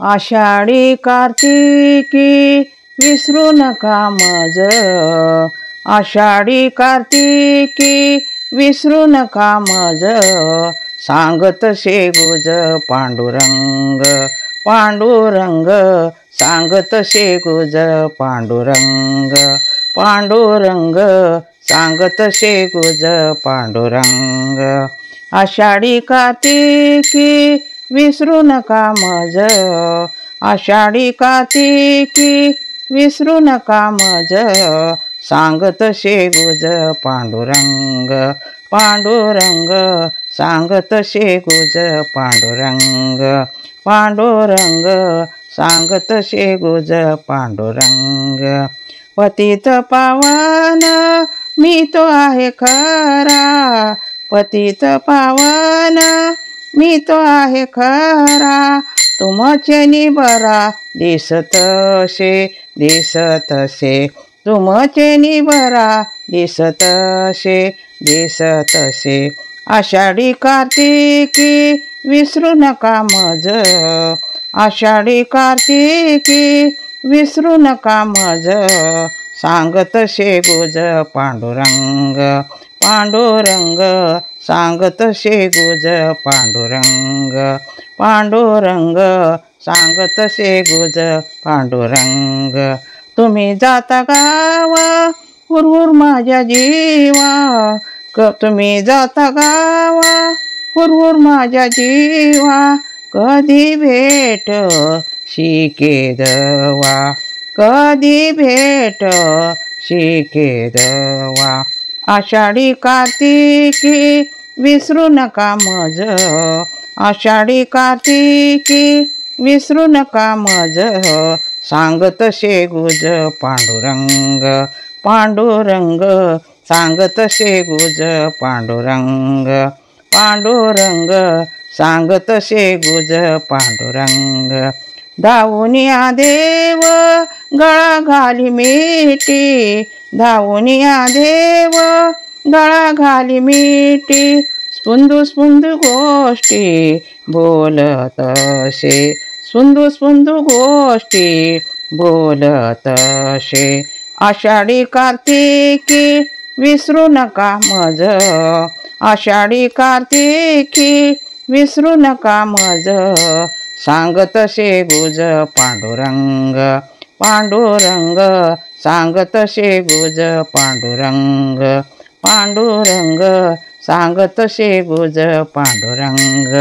आषाढी कार्तिकी विसरू नका मज, आषाढी कार्तिकी विसरू नका मज, सांगत शेगुज पांडुरंग पांडुरंग, सांगत शेगुज पांडुरंग पांडुरंग, सांगत शेगुज पांडुरंग। आषाढी कार्तिकी विसरू नका मज, आषाढी कार्तिकी विसरू नका मज, सांगत शेगुज पांडुरंग पांडुरंग, सांगत शेगुज पांडुरंग पांडुरंग, सांगत शेगुज पांडुरंग। पतित पावन मी तो आहे खरा, पतित पावन मी तो आहे खरा, तुमचे निबरा दिसतसे दिसतसे, तुमचे निबरा दिसतसे दिसतसे। आषाढी कार्तिकी विसरू नका मज, आषाढी कार्तिकी विसरू नका मज, सांगत शेगुज पांडुरंग पांडुरंग, सांगत शेगुज पांडुरंग पांडुरंग, सांगत शेगुज पांडुरंग। तुम्ही जाता गावा हुरहुर माझ्या जीवा, तुम्ही जाता गावा हुरहुर माझ्या जीवा, कधी भेट शिकेदवा, कधी भेट शिकेदवा। आषाढी कार्तिकी विसरू नका मज, आषाढी कार्तिकी विसरू नका मज, सांगत शेगुज पांडुरंग पांडुरंग, सांगत शेगुज पांडुरंग पांडुरंग, सांगत शेगुज पांडुरंग। धावूनिया देव गळा घाली मिठी, धावूनिया देव गळा घाली मिठी, स्पुंदू स्पुंदू गोष्टी बोलतसे, स्पुंदू स्पुंदू गोष्टी बोलतसे। आषाढी कार्तिकी विसरू नका मज, आषाढी कार्तिकी विसरू नका मज, सांगत शेगुज पांडुरंग पांडुरंग, सांगत शेगुज पांडुरंग पांडुरंग, सांगत शेगुज पांडुरंग।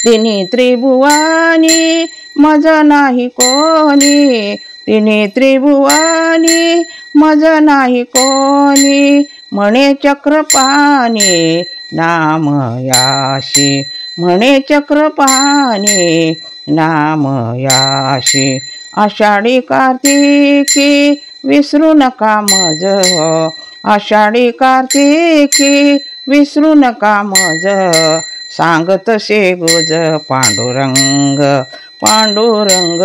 तिन्ही त्रिभुवानी मज नाही कोणी, तिन्ही त्रिभुवानी मज नाही कोणी, म्हणे चक्रपाणी नाम याशी, म्हणे चक्रपाणी नाम याशी। आषाढी कार्तिकी विसरू नका मज, आषाढी कार्तिकी विसरू नका मज, सांगत शेगुज पांडुरंग पांडुरंग,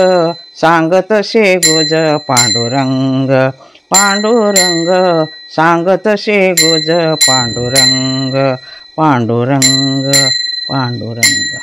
सांगत शेगुज पांडुरंग पांडुरंग, सांगत शेगुज पांडुरंग पांडुरंग पांडुरंग।